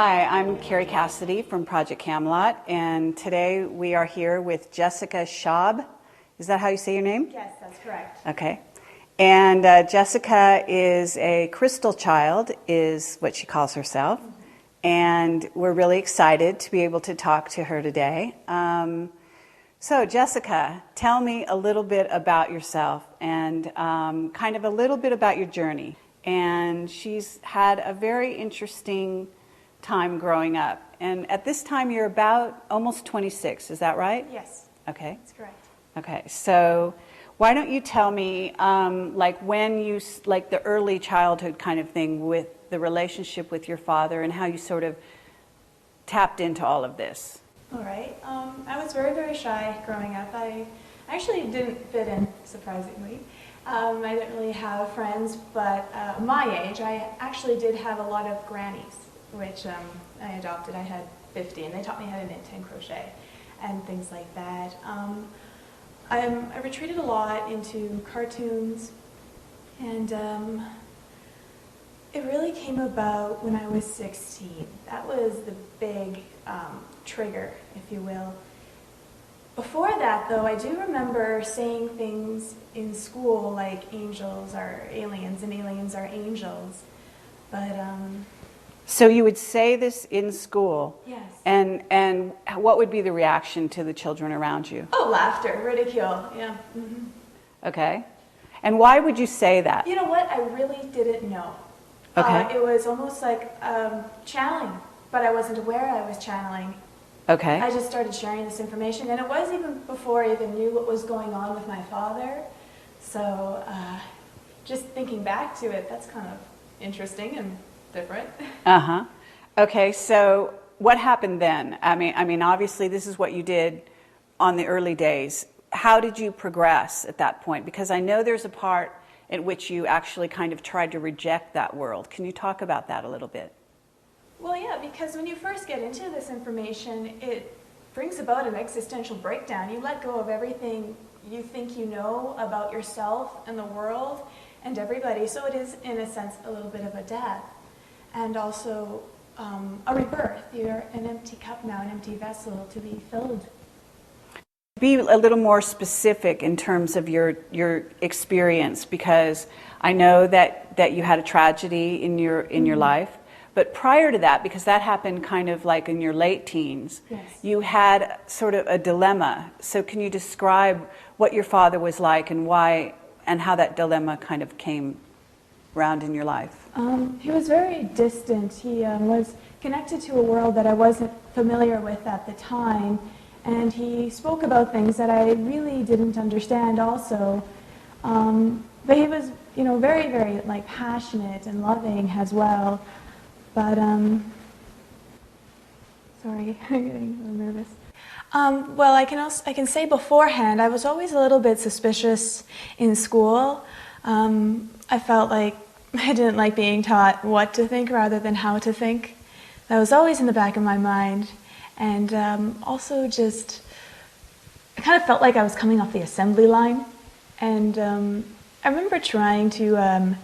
Hi, I'm Carrie Cassidy from Project Camelot, and today we are here with Jessica Schab. Is that how you say your name? Yes, that's correct. Okay. And Jessica is a crystal child, is what she calls herself. Mm-hmm. And we're really excited to be able to talk to her today. So Jessica, tell me a little bit about yourself and kind of a little bit about your journey. And she's had a very interesting time growing up. And at this time, you're about almost 26, is that right? Yes. Okay. That's correct. Okay, so why don't you tell me, when you, the early childhood kind of thing with the relationship with your father and how you sort of tapped into all of this? All right. I was very, very shy growing up. I actually didn't fit in, surprisingly. I didn't really have friends, but my age, I actually did have a lot of grannies, which I adopted. I had 50, and they taught me how to knit and crochet and things like that. I retreated a lot into cartoons, and it really came about when I was 16. That was the big trigger, if you will. Before that, though, I do remember saying things in school like angels are aliens and aliens are angels, but... So you would say this in school? Yes. And what would be the reaction to the children around you? Oh, laughter, ridicule, yeah. Mm-hmm. Okay. And why would you say that? You know what? I really didn't know. Okay. It was almost like channeling, but I wasn't aware I was channeling. Okay. I just started sharing this information, and it was even before I even knew what was going on with my father. So just thinking back to it, that's kind of interesting and different. Uh-huh. Okay, so what happened then? I mean, obviously this is what you did on the early days. How did you progress at that point? Because I know there's a part in which you actually kind of tried to reject that world. Can you talk about that a little bit? Well, yeah, because when you first get into this information, it brings about an existential breakdown. You let go of everything you think you know about yourself and the world and everybody. So it is, in a sense, a little bit of a death. And also a rebirth. You're an empty cup now, an empty vessel to be filled. Be a little more specific in terms of your experience, because I know that you had a tragedy in your life, but prior to that, because that happened kind of like in your late teens, yes. You had sort of a dilemma. So can you describe what your father was like and why and how that dilemma kind of came around in your life? He was very distant. He was connected to a world that I wasn't familiar with at the time, and he spoke about things that I really didn't understand also. But he was, very, very passionate and loving as well. But sorry, I'm getting a little nervous. Well, I can say beforehand, I was always a little bit suspicious in school. I felt like I didn't like being taught what to think rather than how to think. That was always in the back of my mind. And also just, I kind of felt like I was coming off the assembly line. And I remember trying to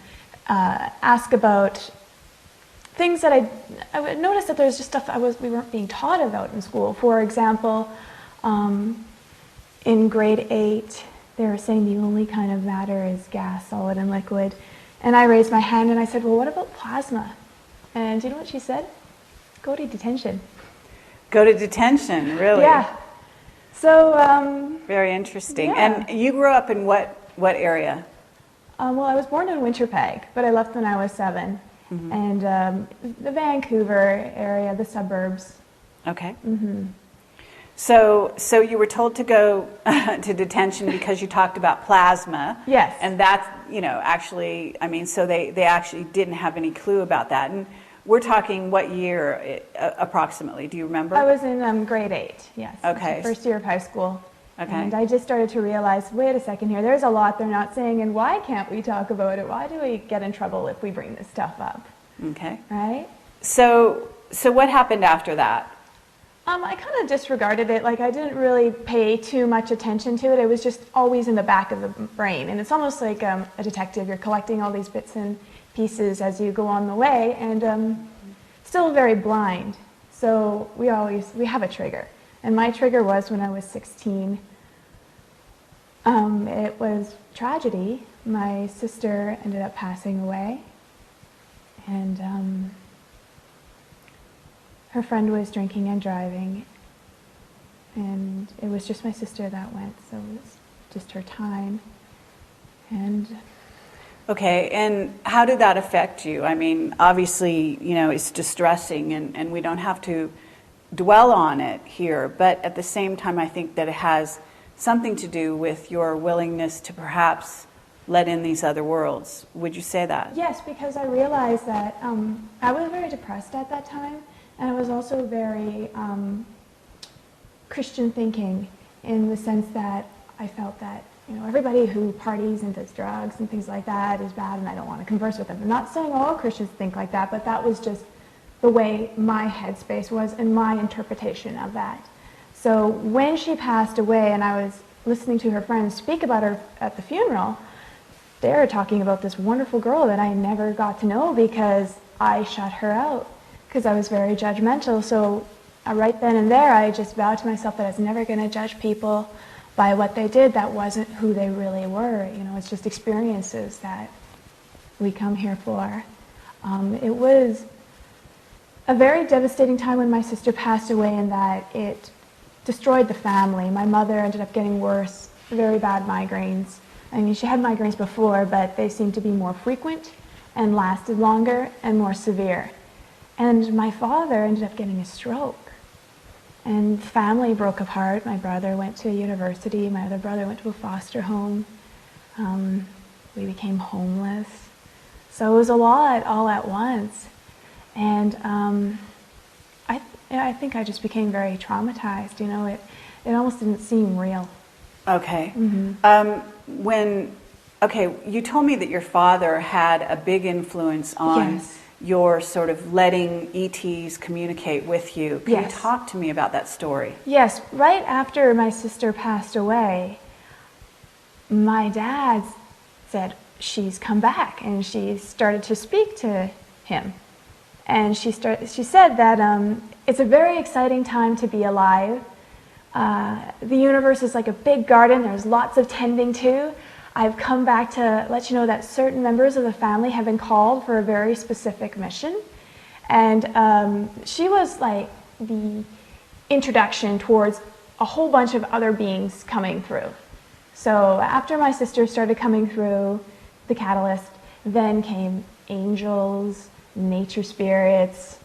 ask about things that I would notice that there's just stuff we weren't being taught about in school. For example, in grade 8, they were saying the only kind of matter is gas, solid, and liquid. And I raised my hand and I said, well, what about plasma? And do you know what she said? Go to detention. Go to detention, really? Yeah. So... very interesting. Yeah. And you grew up in what area? Well, I was born in Winterpeg, but I left when I was 7. Mm-hmm. And the Vancouver area, the suburbs. Okay. Mm-hmm. So you were told to go to detention because you talked about plasma. Yes. And that's, actually, so they actually didn't have any clue about that. And we're talking what year approximately? Do you remember? I was in grade 8, yes. Okay. First year of high school. Okay. And I just started to realize, wait a second here, there's a lot they're not saying, and why can't we talk about it? Why do we get in trouble if we bring this stuff up? Okay. Right? So what happened after that? I kind of disregarded it. I didn't really pay too much attention to it. It was just always in the back of the brain. And it's almost like a detective. You're collecting all these bits and pieces as you go on the way. And still very blind. So we have a trigger. And my trigger was when I was 16. It was tragedy. My sister ended up passing away. And her friend was drinking and driving. And it was just my sister that went, so it was just her time. And okay, and how did that affect you? I mean, obviously, it's distressing, and we don't have to dwell on it here, but at the same time, I think that it has something to do with your willingness to perhaps let in these other worlds. Would you say that? Yes, because I realized that I was very depressed at that time, and I was also very Christian thinking, in the sense that I felt that everybody who parties and does drugs and things like that is bad, and I don't want to converse with them. I'm not saying all Christians think like that, but that was just the way my headspace was and my interpretation of that. So when she passed away and I was listening to her friends speak about her at the funeral, they were talking about this wonderful girl that I never got to know because I shut her out because I was very judgmental. So right then and there, I just vowed to myself that I was never going to judge people by what they did. That wasn't who they really were. It's just experiences that we come here for. It was a very devastating time when my sister passed away, in that it destroyed the family. My mother ended up getting worse, very bad migraines. I mean, she had migraines before, but they seemed to be more frequent and lasted longer and more severe. And my father ended up getting a stroke. And family broke apart. My brother went to university. My other brother went to a foster home. We became homeless. So it was a lot all at once. And I think I just became very traumatized. It almost didn't seem real. Okay. Mm-hmm. You told me that your father had a big influence on Yes. your sort of letting ETs communicate with you. Can Yes. you talk to me about that story? Yes, right after my sister passed away, my dad said, she's come back, and she started to speak to him. And she said that it's a very exciting time to be alive. The universe is like a big garden. There's lots of tending to. I've come back to let you know that certain members of the family have been called for a very specific mission. And she was like the introduction towards a whole bunch of other beings coming through. So after my sister started coming through, the catalyst, then came angels, nature spirits,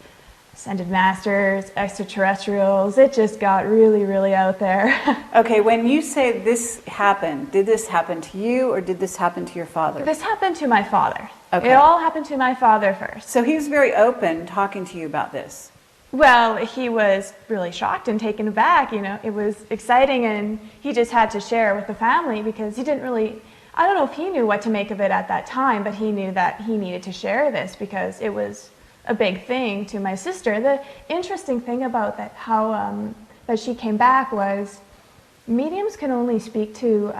ascended masters, extraterrestrials. It just got really, really out there. Okay, when you say this happened, did this happen to you or did this happen to your father? This happened to my father. Okay. It all happened to my father first. So he was very open talking to you about this. Well, he was really shocked and taken aback. It was exciting, and he just had to share with the family because he didn't really, I don't know if he knew what to make of it at that time, but he knew that he needed to share this because it was a big thing to my sister. The interesting thing about that, how that she came back, was mediums can only speak to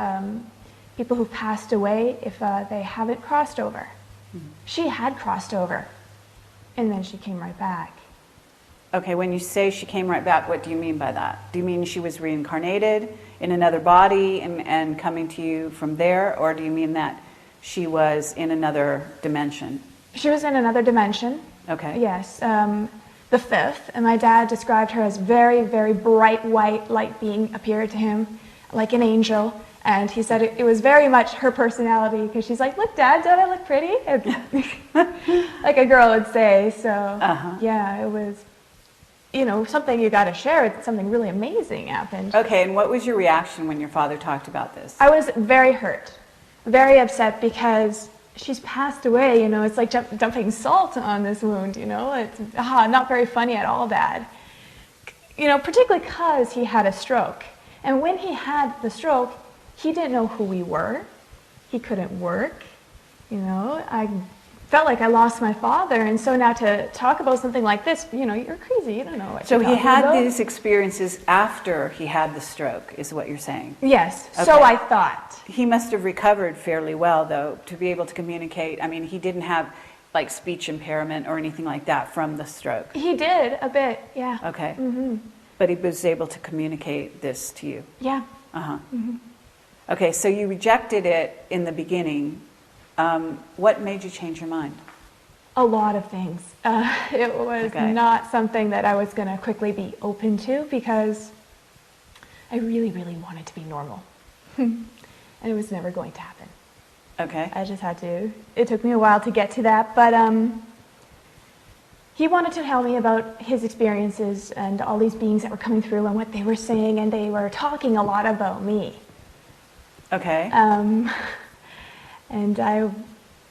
people who've passed away if they haven't crossed over. Mm-hmm. She had crossed over, and then she came right back. Okay, when you say she came right back, what do you mean by that? Do you mean she was reincarnated in another body and coming to you from there, or do you mean that she was in another dimension? She was in another dimension. Okay. Yes, the fifth, and my dad described her as very, very bright white light being appeared to him, like an angel, and he said it was very much her personality, because she's like, look, Dad, don't I look pretty? Like a girl would say, so yeah, it was, something you got to share, something really amazing happened. Okay, and what was your reaction when your father talked about this? I was very hurt, very upset, because she's passed away. It's like dumping salt on this wound. It's not very funny at all, Dad. Particularly because he had a stroke, and when he had the stroke, he didn't know who we were. He couldn't work. I felt like I lost my father, and so now to talk about something like this, you're crazy. You don't know what. So you're he had about. these experiences after he had the stroke, is what you're saying? Yes. Okay. So I thought. He must have recovered fairly well, though, to be able to communicate. I mean, he didn't have like speech impairment or anything like that from the stroke? He did a bit, yeah. Okay. Mm-hmm. But he was able to communicate this to you? Yeah. Uh-huh. Mm-hmm. Okay, so you rejected it in the beginning. What made you change your mind? A lot of things. It was not something that I was going to quickly be open to because I really, really wanted to be normal. And it was never going to happen. Okay. I just had to. It took me a while to get to that, but he wanted to tell me about his experiences and all these beings that were coming through and what they were saying, and they were talking a lot about me. Okay. And I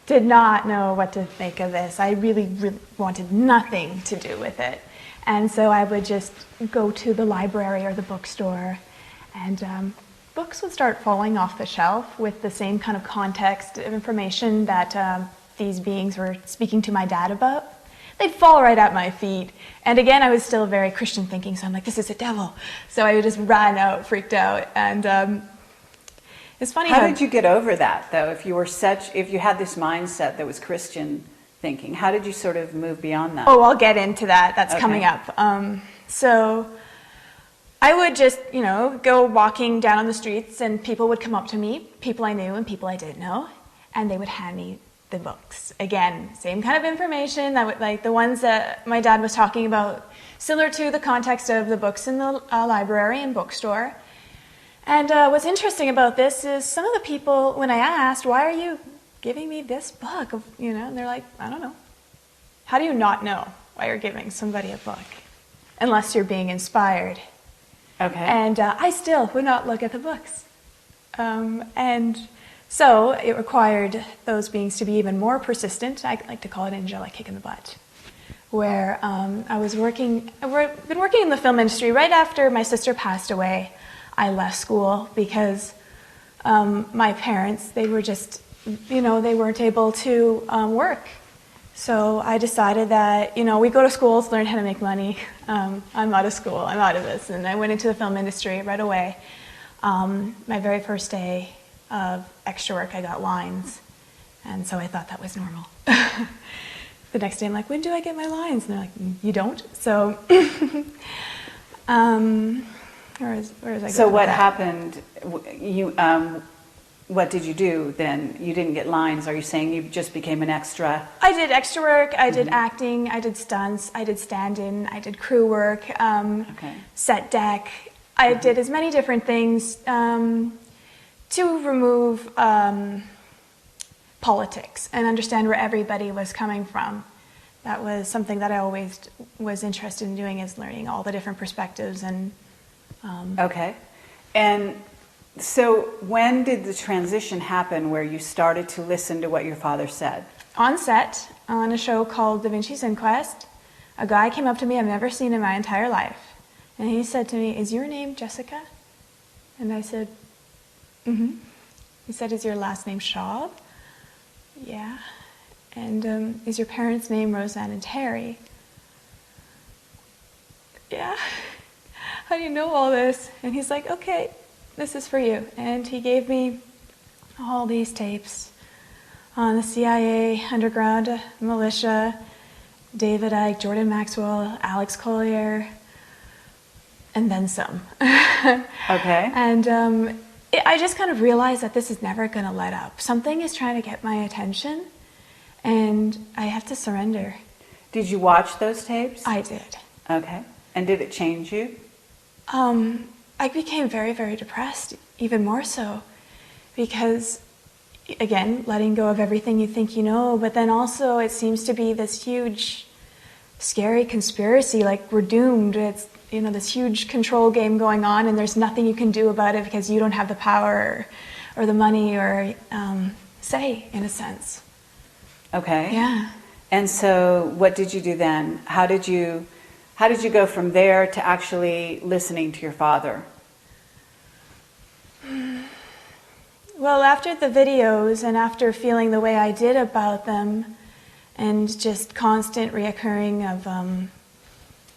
did not know what to make of this. I really, really wanted nothing to do with it. And so I would just go to the library or the bookstore, and books would start falling off the shelf with the same kind of context of information that these beings were speaking to my dad about. They'd fall right at my feet. And again, I was still very Christian thinking, so I'm like, this is a devil. So I would just run out, freaked out. And it's funny how did you get over that, though? If you had this mindset that was Christian thinking, how did you sort of move beyond that? Oh, I'll get into that. That's coming up. So I would just, go walking down on the streets, and people would come up to me, people I knew and people I didn't know, and they would hand me the books. Again, same kind of information, like the ones that my dad was talking about, similar to the context of the books in the library and bookstore. And what's interesting about this is some of the people, when I asked, why are you giving me this book? And they're like, I don't know. How do you not know why you're giving somebody a book? Unless you're being inspired. Okay. And I still would not look at the books. And so it required those beings to be even more persistent. I like to call it an angelic kick in the butt. Where I've been working in the film industry. Right after my sister passed away, I left school because my parents, they were just, they weren't able to work. So I decided that, we go to school to learn how to make money. I'm out of school, I'm out of this. And I went into the film industry right away. My very first day of extra work, I got lines. And so I thought that was normal. The next day I'm like, when do I get my lines? And they're like, you don't. So, where is I going? So what happened? What did you do then? You didn't get lines. Are you saying you just became an extra? I did extra work. I did acting. I did stunts. I did stand-in. I did crew work. Set deck. I did as many different things to remove politics and understand where everybody was coming from. That was something that I always was interested in doing, is learning all the different perspectives and. Okay, and so when did the transition happen where you started to listen to what your father said? On set, on a show called Da Vinci's Inquest, a guy came up to me I've never seen in my entire life, and he said to me, "Is your name Jessica?" And I said, "Mm-hmm." He said, "Is your last name Schab?" "Yeah." "And is your parents' name Roseanne and Terry?" "Yeah." "How do you know all this?" And he's like, "Okay, this is for you." And he gave me all these tapes on the CIA, underground militia, David Icke, Jordan Maxwell, Alex Collier, and then some. Okay. And I just kind of realized that this is never going to let up. Something is trying to get my attention, and I have to surrender. Did you watch those tapes? I did. Okay. And did it change you? I became very, very depressed, even more so, because, again, letting go of everything you think you know, but then also it seems to be this huge, scary conspiracy, like we're doomed. It's, this huge control game going on, and there's nothing you can do about it because you don't have the power or the money or say, in a sense. Okay. Yeah. And so what did you do then? How did you go from there to actually listening to your father? Well, after the videos and after feeling the way I did about them, and just constant reoccurring of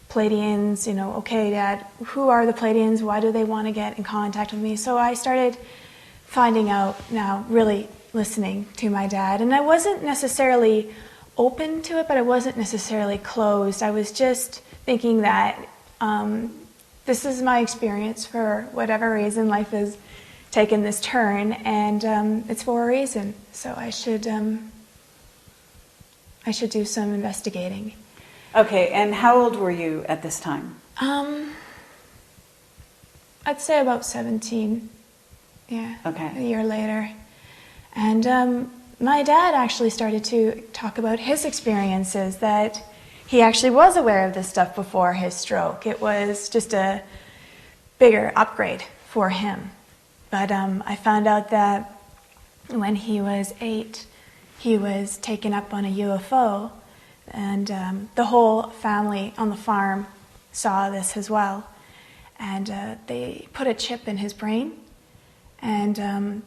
Pleiadians, okay, Dad, who are the Pleiadians? Why do they want to get in contact with me? So I started finding out now, really listening to my dad. And I wasn't necessarily open to it, but I wasn't necessarily closed. I was just thinking that this is my experience for whatever reason. Life has taken this turn, and it's for a reason. So I should do some investigating. Okay, and how old were you at this time? I'd say about 17. Yeah. Okay. A year later. And my dad actually started to talk about his experiences, that he actually was aware of this stuff before his stroke. It was just a bigger upgrade for him. But I found out that when he was 8, he was taken up on a UFO, and the whole family on the farm saw this as well. And they put a chip in his brain, and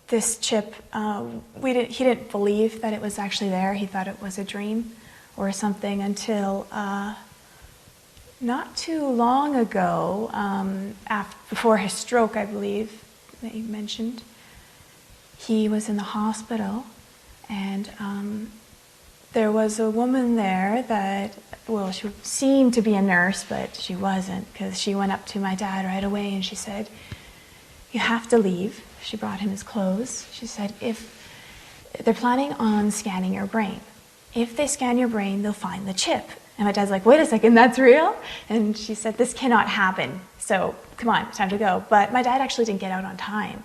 this chip, he didn't believe that it was actually there. He thought it was a dream or something until not too long ago, before his stroke, I believe, that you mentioned. He was in the hospital, and there was a woman there that, well, she seemed to be a nurse, but she wasn't, because she went up to my dad right away and she said, "You have to leave." She brought him his clothes. She said, "If they're planning on scanning your brain, if they scan your brain, they'll find the chip." And my dad's like, "Wait a second, that's real?" And she said, "This cannot happen. So come on, it's time to go." But my dad actually didn't get out on time.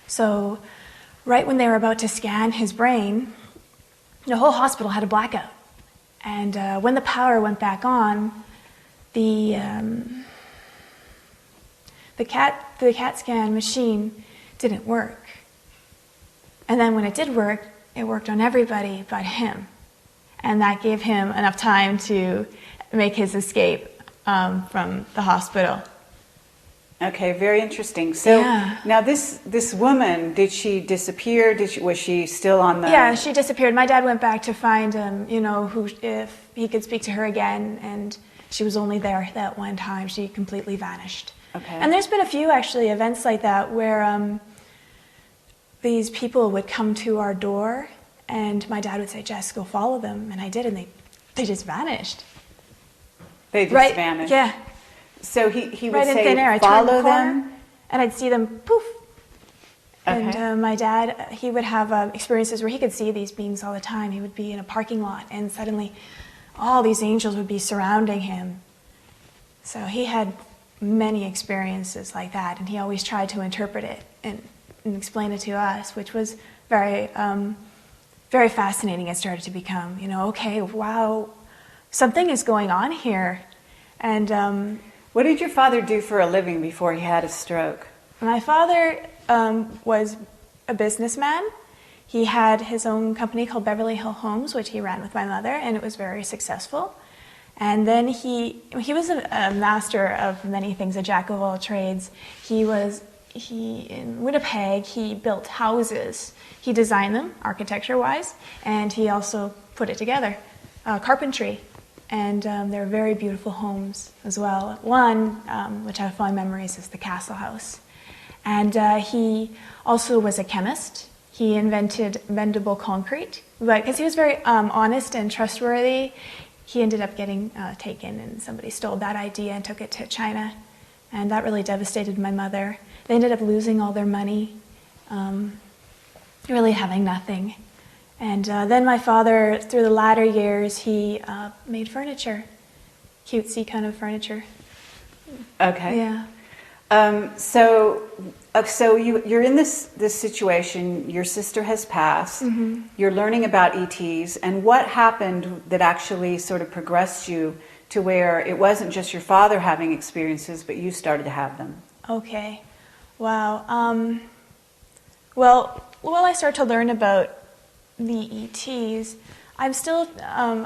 So right when they were about to scan his brain, the whole hospital had a blackout. And when the power went back on, the CAT scan machine didn't work. And then when it did work, it worked on everybody but him. And that gave him enough time to make his escape from the hospital. Okay, very interesting. So Yeah. now this woman, did she disappear? Was she still on the... Yeah, she disappeared. My dad went back to find if he could speak to her again, and she was only there that one time. She completely vanished. Okay. And there's been a few actually events like that where these people would come to our door, and my dad would say, "Jess, go follow them," and I did, and they just vanished. They just vanished? Yeah. So he would Right in thin air. say, I turned the follow corner, them? and I'd see them poof. Okay. And my dad, he would have experiences where he could see these beings all the time. He would be in a parking lot, and suddenly all these angels would be surrounding him. So he had many experiences like that, and he always tried to interpret it and explain it to us, which was very, very fascinating. It started to become, okay, wow, something is going on here. And what did your father do for a living before he had a stroke? my father was a businessman. He had his own company called Beverly Hill Homes, which he ran with my mother, and it was very successful. And then he was a master of many things, a jack of all trades. In Winnipeg, he built houses. He designed them, architecture-wise, and he also put it together, carpentry. And they're very beautiful homes as well. One, which I have fond memories, is the Castle House. And he also was a chemist. He invented bendable concrete, but because he was very honest and trustworthy, he ended up getting taken, and somebody stole that idea and took it to China, and that really devastated my mother. They ended up losing all their money, really having nothing. And then my father, through the latter years, he made furniture, cutesy kind of furniture. Okay. Yeah. So you're in this situation. Your sister has passed. Mm-hmm. You're learning about ETs, and what happened that actually sort of progressed you to where it wasn't just your father having experiences, but you started to have them? Okay. Wow. Well, I started to learn about the ETs, I'm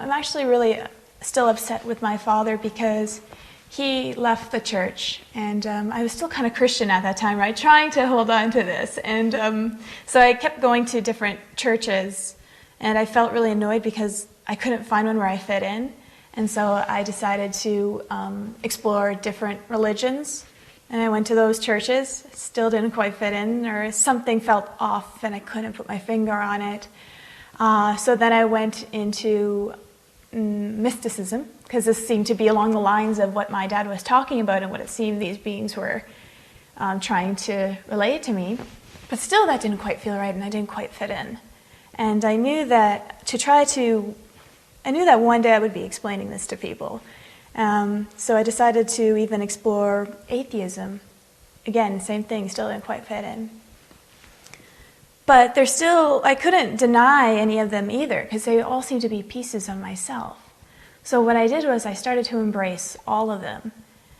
actually really still upset with my father because he left the church, and I was still kind of Christian at that time, right? Trying to hold on to this. And so I kept going to different churches, and I felt really annoyed because I couldn't find one where I fit in. And so I decided to explore different religions. And I went to those churches, still didn't quite fit in, or something felt off and I couldn't put my finger on it. So then I went into mysticism, because this seemed to be along the lines of what my dad was talking about and what it seemed these beings were trying to relate to me. But still that didn't quite feel right, and I didn't quite fit in. And I knew that one day I would be explaining this to people. So I decided to even explore atheism. Again, same thing, still didn't quite fit in. But I couldn't deny any of them either, because they all seemed to be pieces of myself. So what I did was I started to embrace all of them.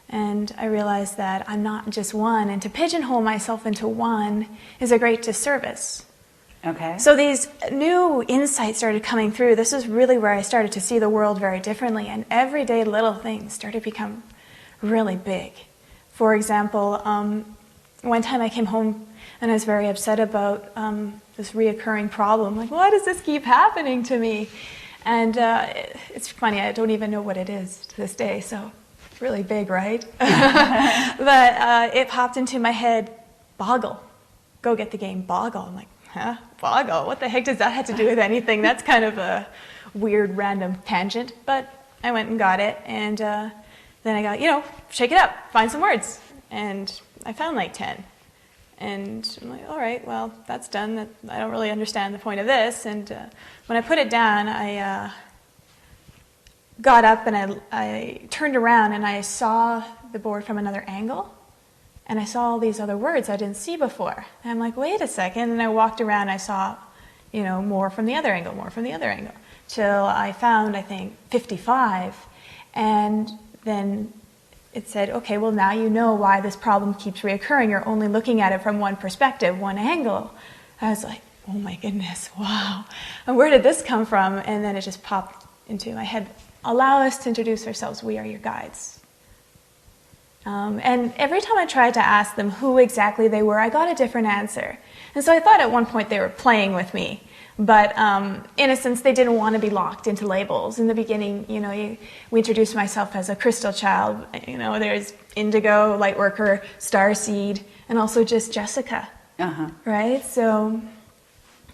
And I realized that I'm not just one, and to pigeonhole myself into one is a great disservice. Okay. So these new insights started coming through. This is really where I started to see the world very differently, and everyday little things started to become really big. For example, one time I came home and I was very upset about this reoccurring problem. Like, why does this keep happening to me? And it's funny, I don't even know what it is to this day, so it's really big, right? But it popped into my head, Boggle. Go get the game Boggle. I'm like, huh? Boggle? What the heck does that have to do with anything? That's kind of a weird, random tangent. But I went and got it, and then I got, shake it up, find some words. And I found like 10. And I'm like, all right, well, that's done. I don't really understand the point of this. And when I put it down, I got up and I turned around and I saw the board from another angle. And I saw all these other words I didn't see before. And I'm like, wait a second. And I walked around and I saw, more from the other angle, more from the other angle. Till I found, I think, 55. And then it said, okay, well, now you know why this problem keeps reoccurring. You're only looking at it from one perspective, one angle. I was like, oh my goodness, wow. And where did this come from? And then it just popped into my head. Allow us to introduce ourselves. We are your guides. And every time I tried to ask them who exactly they were, I got a different answer. And so I thought at one point they were playing with me. But in a sense, they didn't want to be locked into labels. In the beginning, we introduced myself as a crystal child. There's indigo, light worker, starseed, and also just Jessica. Uh-huh. Right? So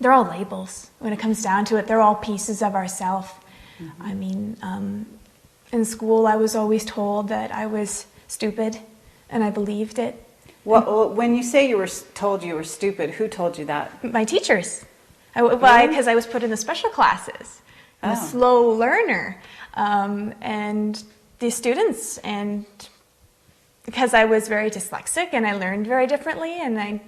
they're all labels. When it comes down to it, they're all pieces of ourself. Mm-hmm. I mean, in school, I was always told that I was stupid, and I believed it. Well, when you say you were told you were stupid, who told you that? My teachers. Because I was put in the special classes. I'm a slow learner. And the students, and because I was very dyslexic and I learned very differently, and I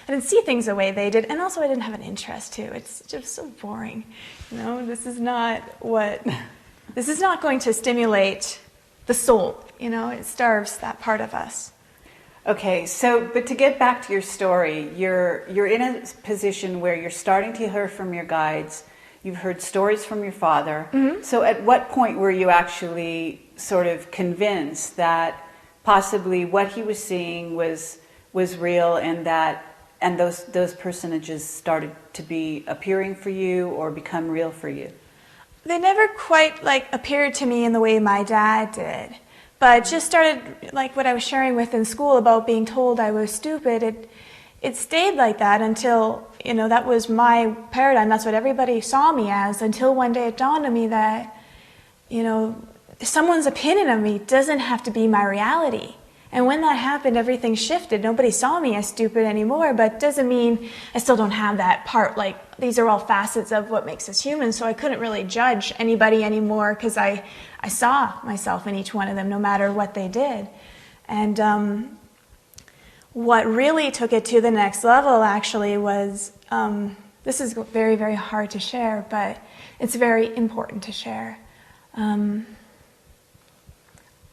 didn't see things the way they did, and also I didn't have an interest too. It's just so boring. This is not going to stimulate the soul. It starves that part of us. Okay, but to get back to your story, you're in a position where you're starting to hear from your guides. You've heard stories from your father. Mm-hmm. So at what point were you actually sort of convinced that possibly what he was seeing was real, and those personages started to be appearing for you or become real for you? They never quite appeared to me in the way my dad did. But just started, like what I was sharing with in school about being told I was stupid, it stayed like that until, that was my paradigm. That's what everybody saw me as, until one day it dawned on me that, someone's opinion of me doesn't have to be my reality. And when that happened, everything shifted. Nobody saw me as stupid anymore, but doesn't mean I still don't have that part. These are all facets of what makes us human, so I couldn't really judge anybody anymore because I saw myself in each one of them, no matter what they did. And what really took it to the next level, actually, was, this is very, very hard to share, but it's very important to share.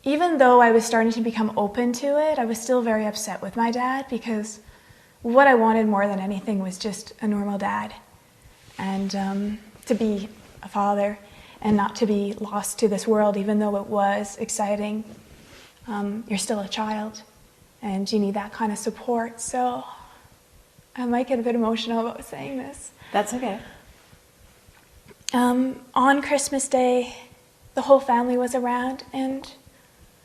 Even though I was starting to become open to it, I was still very upset with my dad, because what I wanted more than anything was just a normal dad, and to be a father and not to be lost to this world, even though it was exciting. You're still a child and you need that kind of support. So I might get a bit emotional about saying this. That's okay. On Christmas Day, the whole family was around, and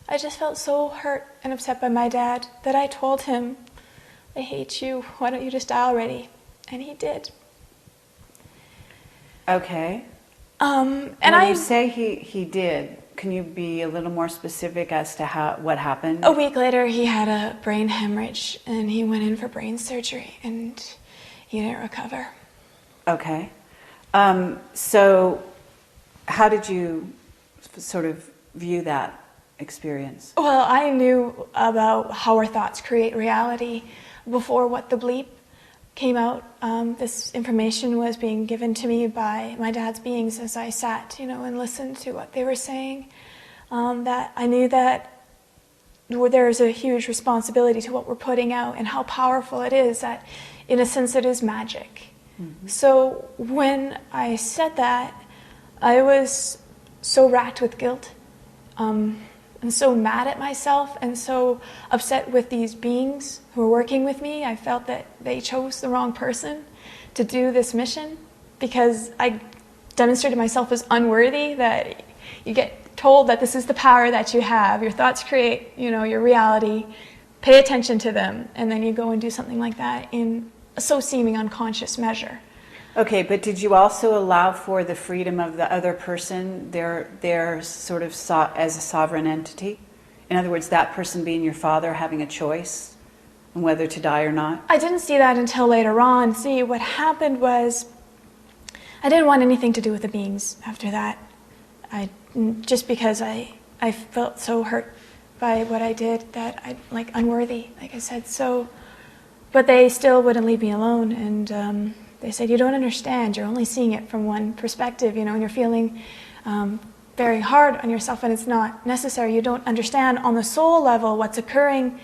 I just felt so hurt and upset by my dad that I told him, I hate you, why don't you just die already? And he did. Okay. And when you say he did, can you be a little more specific as to what happened? A week later, he had a brain hemorrhage, and he went in for brain surgery, and he didn't recover. Okay. So how did you sort of view that experience? Well, I knew about how our thoughts create reality before What the Bleep came out. This information was being given to me by my dad's beings as I sat, and listened to what they were saying. That I knew that there's a huge responsibility to what we're putting out and how powerful it is, that in a sense it is magic. Mm-hmm. So when I said that, I was so racked with guilt, and so mad at myself, and so upset with these beings who were working with me. I felt that they chose the wrong person to do this mission, because I demonstrated myself as unworthy, that you get told that this is the power that you have. Your thoughts create, your reality. Pay attention to them, and then you go and do something like that in a so seeming unconscious measure. Okay, but did you also allow for the freedom of the other person, their sort of as a sovereign entity? In other words, that person being your father, having a choice on whether to die or not? I didn't see that until later on. See, what happened was I didn't want anything to do with the beings after that. Just because I felt so hurt by what I did, that unworthy, like I said. So, but they still wouldn't leave me alone, and they said, you don't understand, you're only seeing it from one perspective, and you're feeling very hard on yourself, and it's not necessary. You don't understand on the soul level what's occurring.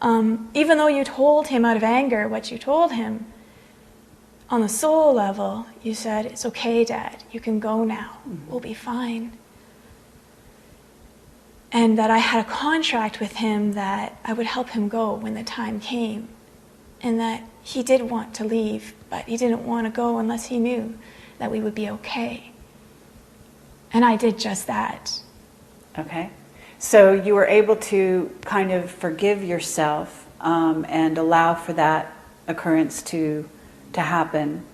Even though you told him out of anger what you told him, on the soul level, you said, it's okay, Dad, you can go now, we'll be fine. And that I had a contract with him that I would help him go when the time came, and that he did want to leave, but he didn't want to go unless he knew that we would be okay. And I did just that. Okay. So you were able to kind of forgive yourself and allow for that occurrence to happen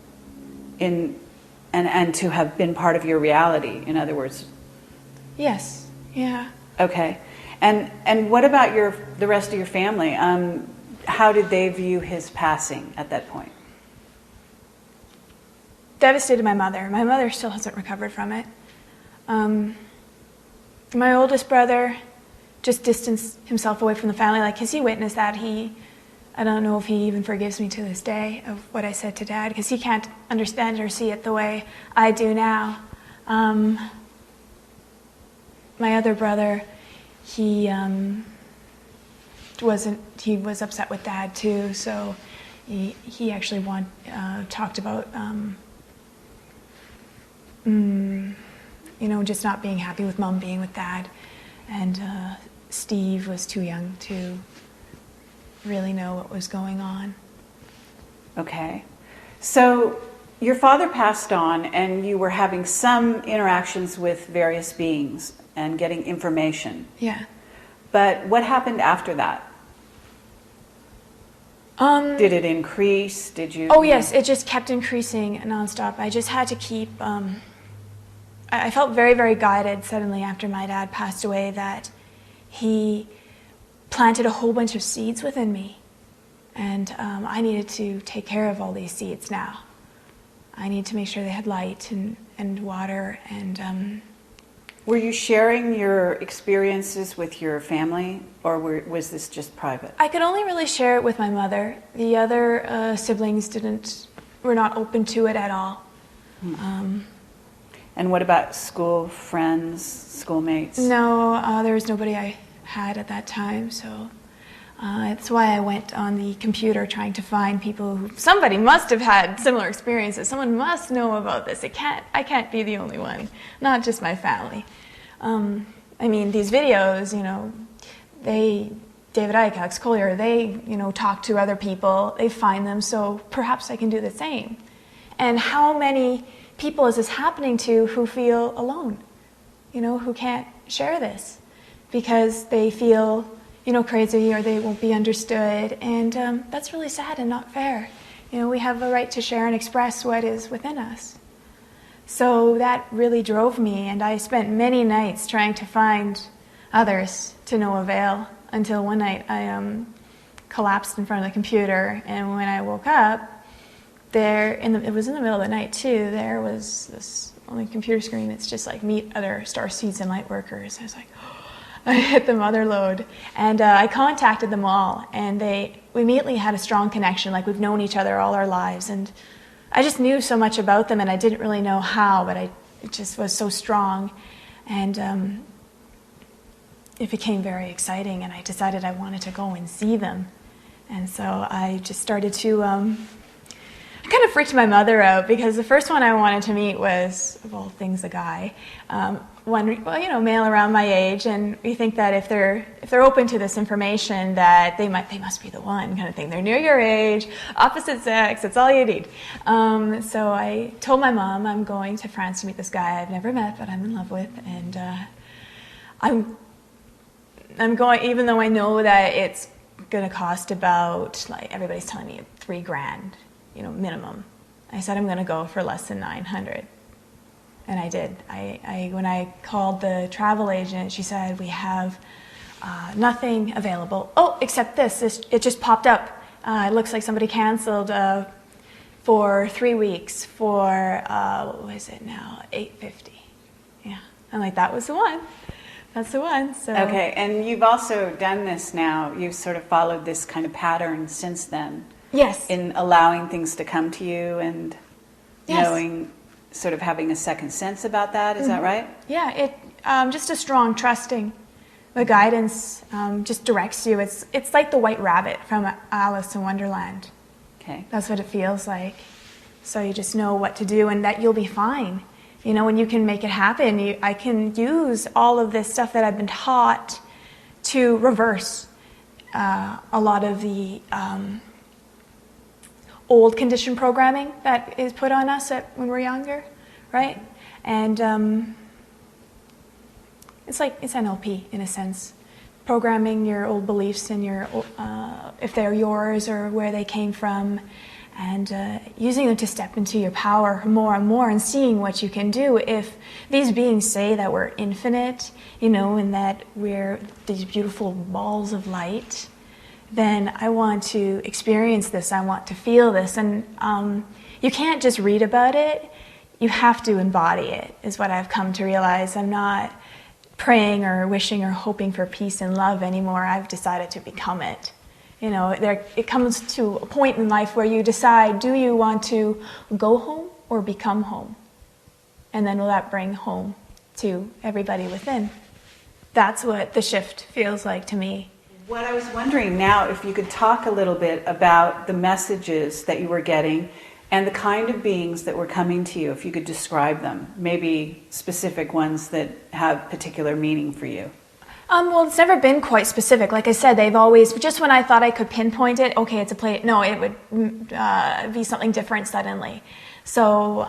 and to have been part of your reality, in other words. Yes. Yeah. Okay. And what about the rest of your family? How did they view his passing at that point? Devastated my mother. My mother still hasn't recovered from it. My oldest brother just distanced himself away from the family, because he witnessed that. I don't know if he even forgives me to this day of what I said to Dad, because he can't understand or see it the way I do now. My other brother, he was upset with Dad too, so he actually talked about just not being happy with Mom being with Dad, and Steve was too young to really know what was going on. Okay, so your father passed on, and you were having some interactions with various beings and getting information. Yeah. But what happened after that? Did it increase? Did you? Oh, yes, it just kept increasing nonstop. I just had to keep... I felt very, very guided suddenly after my dad passed away, that he planted a whole bunch of seeds within me. And I needed to take care of all these seeds now. I need to make sure they had light and water and... Were you sharing your experiences with your family, or was this just private? I could only really share it with my mother. The other siblings were not open to it at all. And what about school friends, schoolmates? No, there was nobody I had at that time, so that's why I went on the computer trying to find people who... Somebody must have had similar experiences. Someone must know about this. I can't be the only one, not just my family. These videos, David Icke, Alex Collier, they, talk to other people, they find them, so perhaps I can do the same. And how many people is this happening to who feel alone, who can't share this because they feel, crazy, or they won't be understood, and that's really sad and not fair. We have a right to share and express what is within us. So that really drove me, and I spent many nights trying to find others to no avail, until one night I collapsed in front of the computer, and when I woke up, it was in the middle of the night too, there was this on the computer screen, it's just like meet other starseeds and light workers. I was like, I hit the mother lode, and I contacted them all, and we immediately had a strong connection, like we've known each other all our lives, and I just knew so much about them, and I didn't really know how, but it just was so strong, and it became very exciting, and I decided I wanted to go and see them, and so I just started to, I kind of freaked my mother out, because the first one I wanted to meet was, of all things, a guy, male around my age, and we think that if they're open to this information, that they must be the one kind of thing. They're near your age, opposite sex, that's all you need. So I told my mom I'm going to France to meet this guy I've never met, but I'm in love with, and I'm going, even though I know that it's going to cost about, like everybody's telling me, $3,000, minimum. I said I'm going to go for less than $900. And I did. When I called the travel agent, she said, we have nothing available. Oh, except this. It just popped up. It looks like somebody canceled for 3 weeks for, what was it now, $850. Yeah. I'm like, that was the one. That's the one. So. Okay, and you've also done this now. You've sort of followed this kind of pattern since then. Yes. In allowing things to come to you and yes. knowing, sort of having a second sense about that. Is that right? Yeah, just a strong trusting. The guidance just directs you. It's like the white rabbit from Alice in Wonderland. Okay. That's what it feels like. So you just know what to do and that you'll be fine. When you can make it happen, I can use all of this stuff that I've been taught to reverse a lot of the old conditioned programming that is put on us when we're younger, right? And it's NLP in a sense, programming your old beliefs and if they're yours or where they came from, and using them to step into your power more and more, and seeing what you can do. If these beings say that we're infinite, and that we're these beautiful balls of light, then I want to experience this, I want to feel this, and you can't just read about it, you have to embody it, is what I've come to realize. I'm not praying or wishing or hoping for peace and love anymore. I've decided to become it. It comes to a point in life where you decide, do you want to go home or become home? And then will that bring home to everybody within? That's what the shift feels like to me. What I was wondering now, if you could talk a little bit about the messages that you were getting and the kind of beings that were coming to you, if you could describe them, maybe specific ones that have particular meaning for you. Well, it's never been quite specific. Like I said, they've always, just when I thought I could pinpoint it, okay, it's a play. No, it would be something different suddenly. So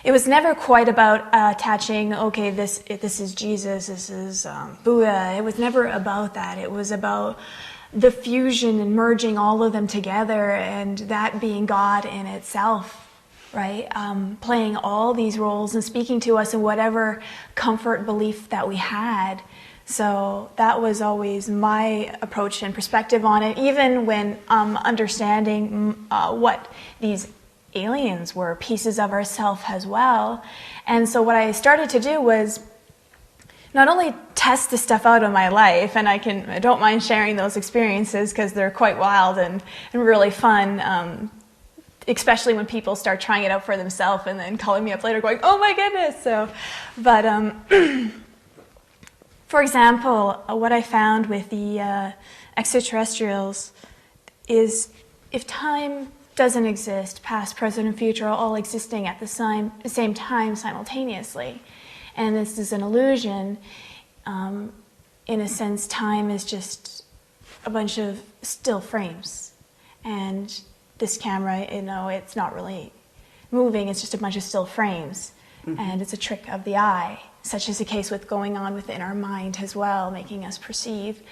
it was never quite about attaching, okay, this is Jesus, this is Buddha. It was never about that. It was about the fusion and merging all of them together, and that being God in itself, right? Playing all these roles and speaking to us in whatever comfort belief that we had. So that was always my approach and perspective on it, even when understanding what these aliens were, pieces of ourselves as well. And so what I started to do was not only test this stuff out in my life, and I don't mind sharing those experiences because they're quite wild and really fun, especially when people start trying it out for themselves and then calling me up later going, oh my goodness. So, but for example, what I found with the extraterrestrials is if time doesn't exist, past, present, and future are all existing at the same time simultaneously, and this is an illusion, in a sense, time is just a bunch of still frames, and this camera, it's not really moving, it's just a bunch of still frames, and it's a trick of the eye. such is the case with going on within our mind as well, making us perceive,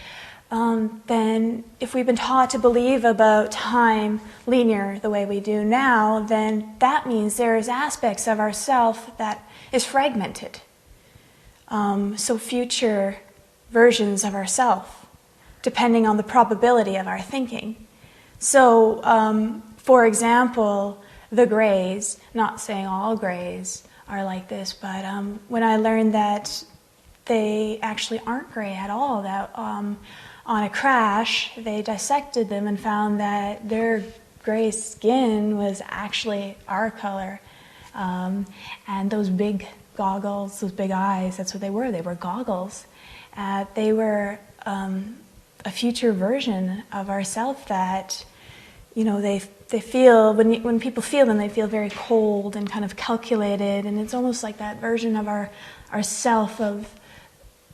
then if we've been taught to believe about time linear the way we do now, then that means there's aspects of ourself that is fragmented. So future versions of ourself, depending on the probability of our thinking. So, for example, the grays, not saying all grays are like this, but when I learned that they actually aren't gray at all, that on a crash they dissected them and found that their gray skin was actually our color, and those big goggles, those big eyes, that's what they were goggles. They were a future version of ourself that, they feel, when people feel them, they feel very cold and kind of calculated, and it's almost like that version of our self, of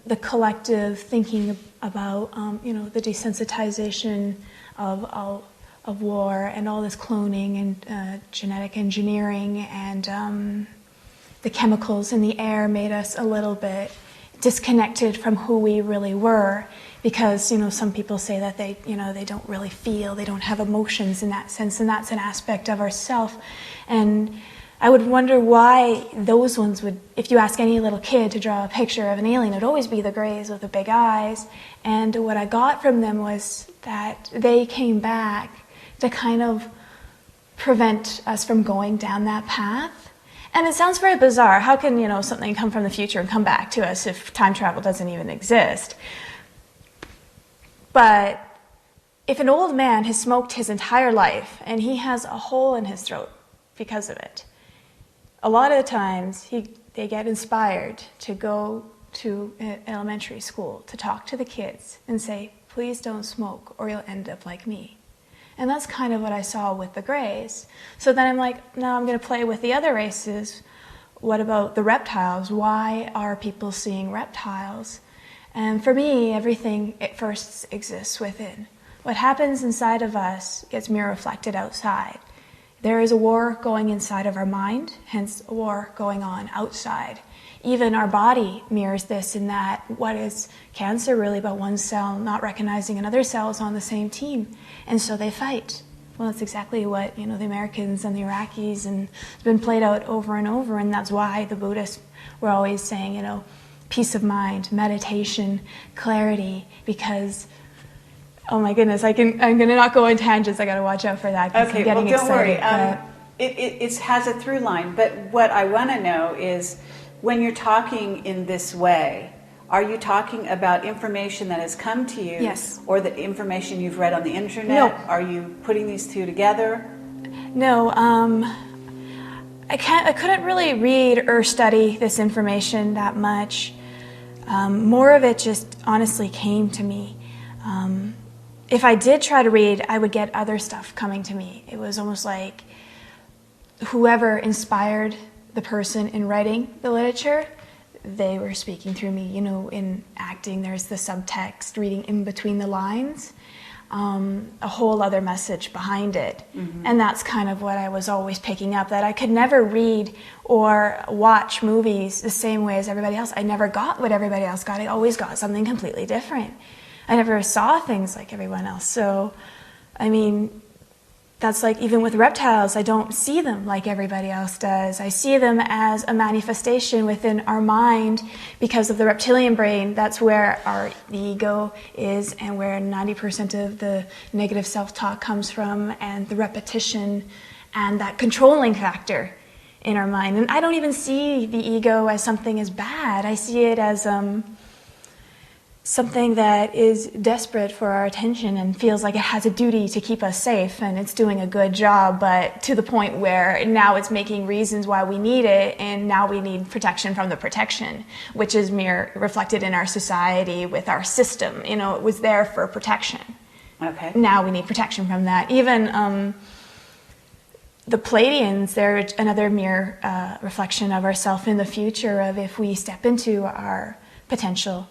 the collective thinking about, the desensitization of war and all this cloning and genetic engineering and the chemicals in the air made us a little bit disconnected from who we really were, because some people say that they don't really feel, they don't have emotions in that sense, and that's an aspect of ourself. And I would wonder why those ones would, if you ask any little kid to draw a picture of an alien, it would always be the grays with the big eyes. And what I got from them was that they came back to kind of prevent us from going down that path. And it sounds very bizarre. How can, something come from the future and come back to us if time travel doesn't even exist? But if an old man has smoked his entire life and he has a hole in his throat because of it, a lot of the times they get inspired to go to an elementary school to talk to the kids and say, please don't smoke or you'll end up like me. And that's kind of what I saw with the grays. So then I'm like, now I'm going to play with the other races. What about the reptiles? Why are people seeing reptiles? And for me, everything at first exists within. What happens inside of us gets mirror reflected outside. There is a war going inside of our mind, hence a war going on outside. Even our body mirrors this in that what is cancer really but one cell not recognizing another cell is on the same team, and so they fight. Well, that's exactly what the Americans and the Iraqis, and it's been played out over and over, and that's why the Buddhists were always saying peace of mind, meditation, clarity, because oh my goodness, I'm going to not go on tangents. I got to watch out for that because I'm getting excited. Don't worry. It has a through line, but what I want to know is, when you're talking in this way, are you talking about information that has come to you? Yes. Or the information you've read on the internet? No. Are you putting these two together? No. I couldn't really read or study this information that much. More of it just honestly came to me. If I did try to read, I would get other stuff coming to me. It was almost like whoever inspired the person in writing the literature, they were speaking through me. In acting, there's the subtext, reading in between the lines, a whole other message behind it. Mm-hmm. And that's kind of what I was always picking up, that I could never read or watch movies the same way as everybody else. I never got what everybody else got. I always got something completely different. I never saw things like everyone else. So, that's like even with reptiles, I don't see them like everybody else does. I see them as a manifestation within our mind because of the reptilian brain. That's where the ego is and where 90% of the negative self-talk comes from, and the repetition and that controlling factor in our mind. And I don't even see the ego as something as bad. I see it as something that is desperate for our attention and feels like it has a duty to keep us safe, and it's doing a good job, but to the point where now it's making reasons why we need it, and now we need protection from the protection, which is reflected in our society with our system. It was there for protection. Okay. Now we need protection from that. Even the Pleiadians, they're another mere reflection of ourself in the future, of if we step into our potential,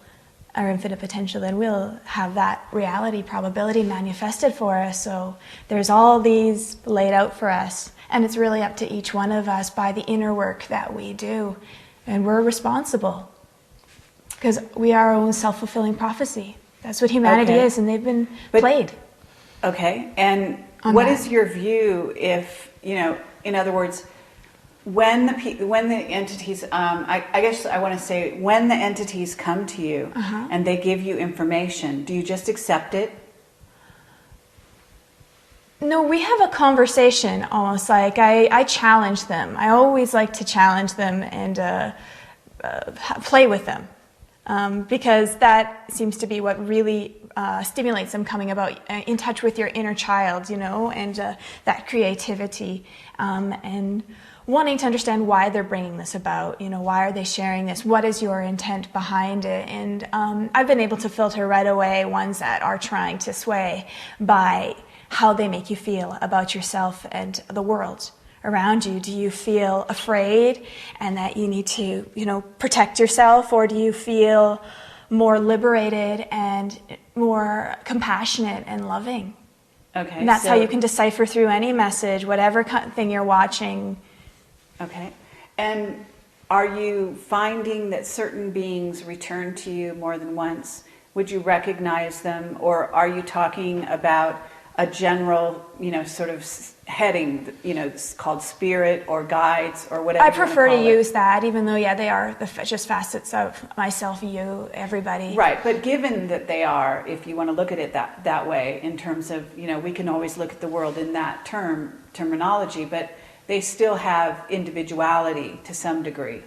our infinite potential, then we'll have that reality probability manifested for us. So there's all these laid out for us, and it's really up to each one of us by the inner work that we do, and we're responsible. Because we are our own self-fulfilling prophecy. That's what humanity is, and they've been played. Okay, and what is your view if, in other words, when the entities, I guess I want to say, when the entities come to you and they give you information, do you just accept it? No, we have a conversation almost like I challenge them. I always like to challenge them and play with them because that seems to be what really stimulates them coming about in touch with your inner child, and that creativity and wanting to understand why they're bringing this about, why are they sharing this? What is your intent behind it? And I've been able to filter right away ones that are trying to sway by how they make you feel about yourself and the world around you. Do you feel afraid and that you need to, protect yourself, or do you feel more liberated and more compassionate and loving? Okay. And that's how you can decipher through any message, whatever thing you're watching. Okay. And are you finding that certain beings return to you more than once? Would you recognize them, or are you talking about a general, sort of heading, called spirit or guides or whatever? I prefer to use that, even though, they are just facets of myself, you, everybody. Right, but given that they are, if you want to look at it that way, in terms of, we can always look at the world in that terminology, but they still have individuality to some degree.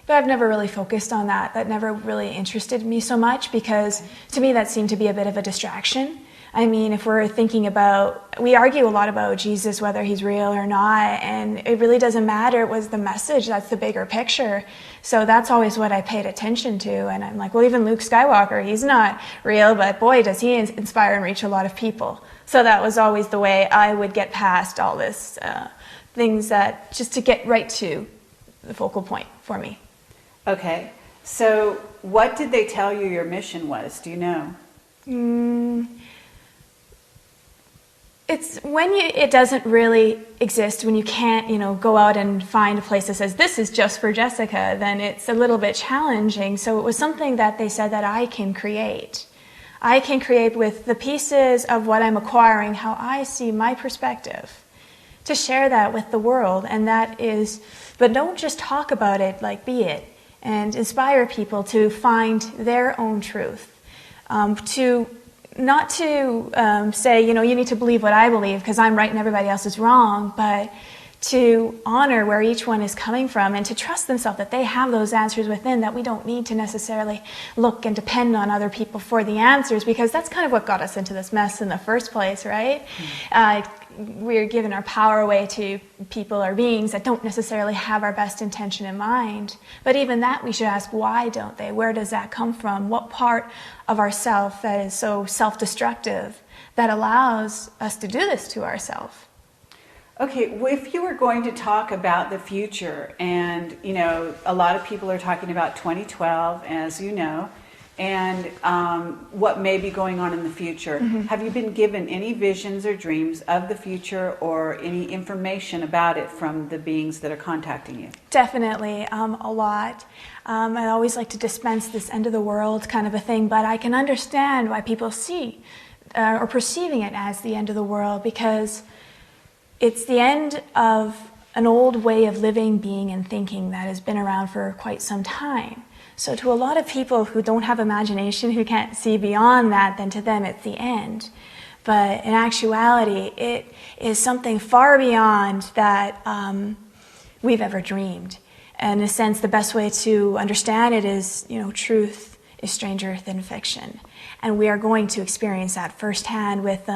But I've never really focused on that. That never really interested me so much because to me that seemed to be a bit of a distraction. I mean, if we're thinking about, we argue a lot about Jesus, whether he's real or not, and it really doesn't matter. It was the message, that's the bigger picture. So that's always what I paid attention to. And I'm like, well, even Luke Skywalker, he's not real, but boy, does he inspire and reach a lot of people. So that was always the way I would get past all this things that, just to get right to the focal point for me. Okay. So what did they tell you your mission was? Do you know? It's when it doesn't really exist, when you can't, go out and find a place that says, this is just for Jessica, then it's a little bit challenging. So it was something that they said that I can create. I can create with the pieces of what I'm acquiring, how I see my perspective, to share that with the world. And that is, but don't just talk about it, like be it, and inspire people to find their own truth, not to say, you need to believe what I believe because I'm right and everybody else is wrong, but to honor where each one is coming from and to trust themselves that they have those answers within, that we don't need to necessarily look and depend on other people for the answers, because that's kind of what got us into this mess in the first place, right? We're giving our power away to people or beings that don't necessarily have our best intention in mind. But even that, we should ask, why don't they? Where does that come from? What part of ourself that is so self-destructive that allows us to do this to ourselves? Okay, well, if you were going to talk about the future, and, a lot of people are talking about 2012, as you know, and what may be going on in the future. Have you been given any visions or dreams of the future or any information about it from the beings that are contacting you? Definitely, a lot. I always like to dispense this end of the world kind of a thing, but I can understand why people see or perceiving it as the end of the world, because it's the end of an old way of living, being, and thinking that has been around for quite some time. So to a lot of people who don't have imagination, who can't see beyond that, then to them it's the end. But in actuality, it is something far beyond that we've ever dreamed. And in a sense, the best way to understand it is, truth is stranger than fiction. And we are going to experience that firsthand with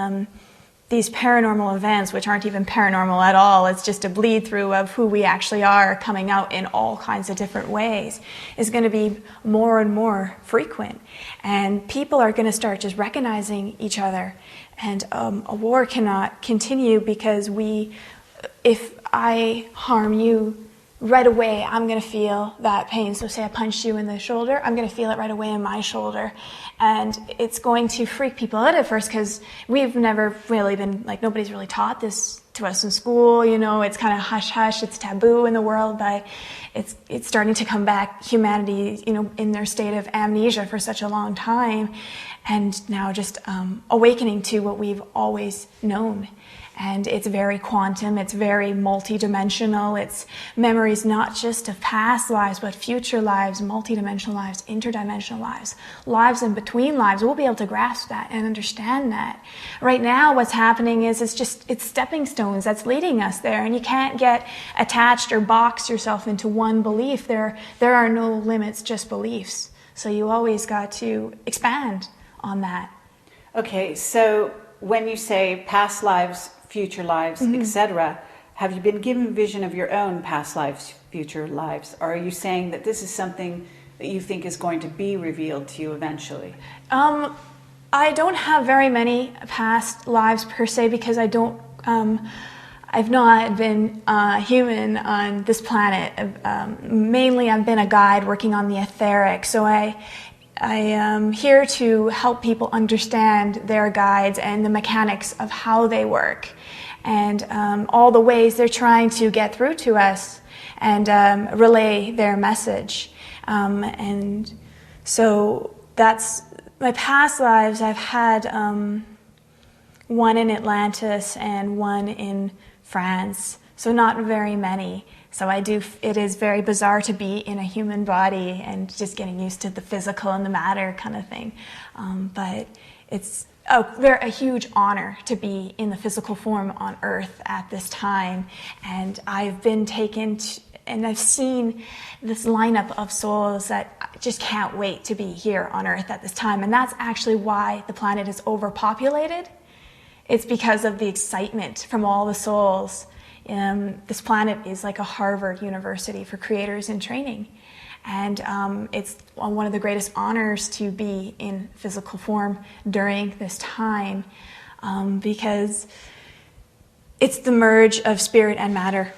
these paranormal events, which aren't even paranormal at all. It's just a bleed through of who we actually are coming out in all kinds of different ways, is going to be more and more frequent. And people are going to start just recognizing each other. And a war cannot continue because if I harm you, right away I'm going to feel that pain. So say I punched you in the shoulder, I'm going to feel it right away in my shoulder. And it's going to freak people out at first because we've never really been, like, nobody's really taught this to us in school. You know, it's kind of hush-hush, it's taboo in the world, but it's starting to come back. Humanity, you know, in their state of amnesia for such a long time, and now just awakening to what we've always known. And it's very quantum, it's very multidimensional. It's memories not just of past lives, but future lives, multidimensional lives, interdimensional lives, lives in between lives. We'll be able to grasp that and understand that. Right now, what's happening is it's stepping stones that's leading us there, and you can't get attached or box yourself into one belief. There are no limits, just beliefs. So you always got to expand on that. Okay, so when you say past lives, future lives, etc., have you been given vision of your own past lives, future lives? Or are you saying that this is something that you think is going to be revealed to you eventually? I don't have very many past lives per se, because I've not been human on this planet. Mainly I've been a guide working on the etheric, so I am here to help people understand their guides and the mechanics of how they work, and all the ways they're trying to get through to us and relay their message. And so that's my past lives. I've had one in Atlantis and one in France, so not very many. So it is very bizarre to be in a human body and just getting used to the physical and the matter kind of thing. But it's a huge honor to be in the physical form on Earth at this time. And I've been taken and I've seen this lineup of souls that I just can't wait to be here on Earth at this time. And that's actually why the planet is overpopulated. It's because of the excitement from all the souls. This planet is like a Harvard University for creators in training. And it's one of the greatest honors to be in physical form during this time, because it's the merge of spirit and matter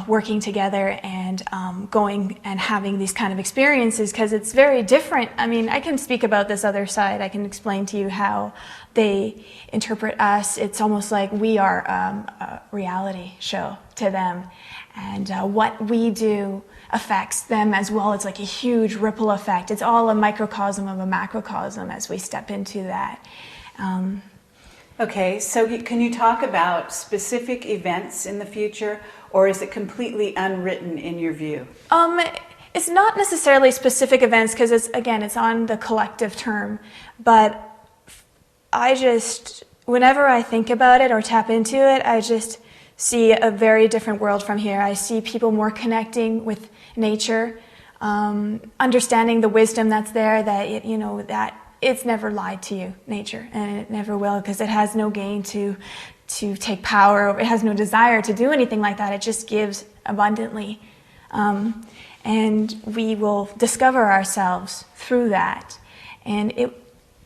working together and going and having these kind of experiences, because it's very different. I mean, I can speak about this other side. I can explain to you how they interpret us. It's almost like we are a reality show to them, and what we do affects them as well. It's like a huge ripple effect. It's all a microcosm of a macrocosm as we step into that. Okay, so can you talk about specific events in the future, or is it completely unwritten in your view? It's not necessarily specific events, because it's on the collective term, but whenever I think about it or tap into it, I just see a very different world from here. I see people more connecting with nature, understanding the wisdom that's there, that it's never lied to you, nature, and it never will, because it has no gain to take power. It has no desire to do anything like that. It just gives abundantly. And we will discover ourselves through that. And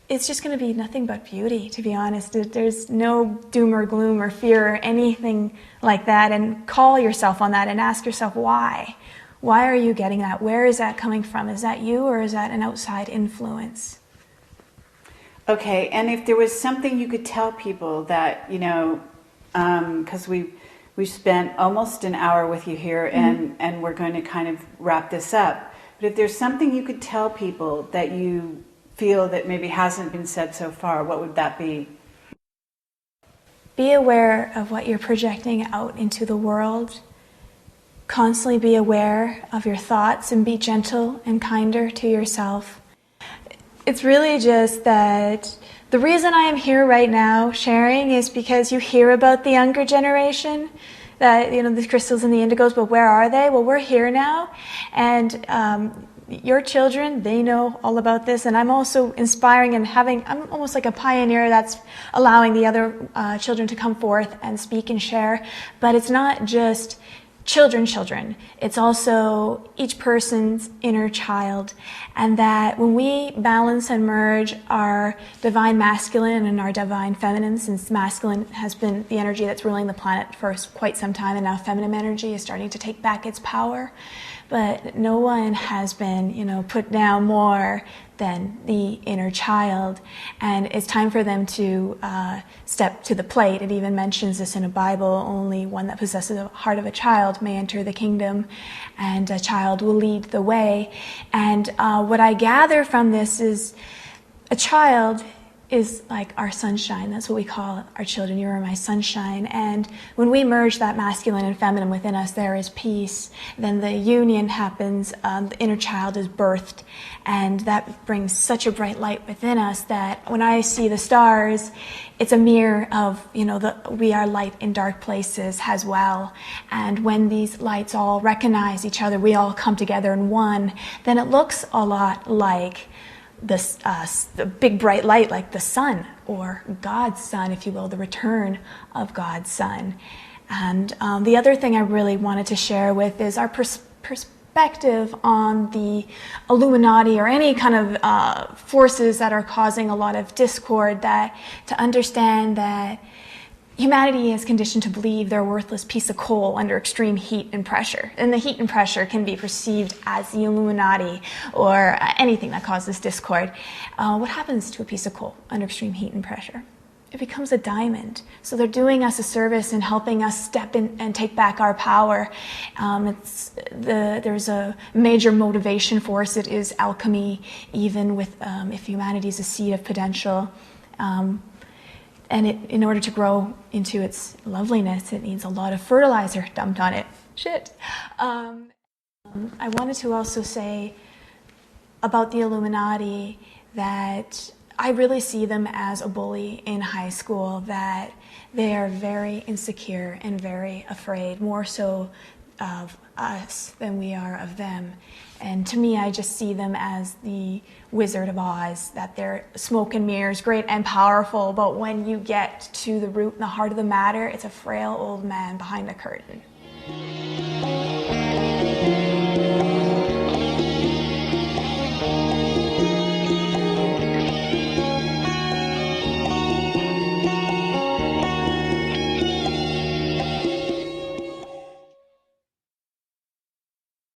it's just going to be nothing but beauty, to be honest. There's no doom or gloom or fear or anything like that. And call yourself on that and ask yourself why. Why are you getting that? Where is that coming from? Is that you, or is that an outside influence? Okay, and if there was something you could tell people that, because we've spent almost an hour with you here, and we're going to kind of wrap this up. But if there's something you could tell people that you feel that maybe hasn't been said so far, what would that be? Be aware of what you're projecting out into the world. Constantly be aware of your thoughts and be gentle and kinder to yourself. It's really just that the reason I am here right now sharing is because you hear about the younger generation, that, the crystals and the indigos, but where are they? Well, we're here now, and your children, they know all about this, and I'm also inspiring and I'm almost like a pioneer that's allowing the other children to come forth and speak and share. But it's not just children. It's also each person's inner child, and that when we balance and merge our divine masculine and our divine feminine, since masculine has been the energy that's ruling the planet for quite some time, and now feminine energy is starting to take back its power, but no one has been, put down more than the inner child, and it's time for them to step to the plate. It even mentions this in the Bible: only one that possesses the heart of a child may enter the kingdom, and a child will lead the way. And what I gather from this is a child is like our sunshine. That's what we call our children. You are my sunshine. And when we merge that masculine and feminine within us, there is peace. Then the union happens, the inner child is birthed, and that brings such a bright light within us that when I see the stars, it's a mirror of, we are light in dark places as well. And when these lights all recognize each other, we all come together in one, then it looks a lot like the big bright light, like the sun, or God's sun, if you will, the return of God's sun. And the other thing I really wanted to share with is our perspective on the Illuminati or any kind of forces that are causing a lot of discord, that to understand that humanity is conditioned to believe they're a worthless piece of coal under extreme heat and pressure. And the heat and pressure can be perceived as the Illuminati or anything that causes discord. What happens to a piece of coal under extreme heat and pressure? It becomes a diamond. So they're doing us a service and helping us step in and take back our power. There's a major motivation force. It is alchemy, even with if humanity is a seed of potential. And in order to grow into its loveliness, it needs a lot of fertilizer dumped on it. I wanted to also say about the Illuminati that I really see them as a bully in high school, that they are very insecure and very afraid, more so of us than we are of them. And to me, I just see them as the Wizard of Oz, that they're smoke and mirrors, great and powerful, but when you get to the root and the heart of the matter, it's a frail old man behind a curtain.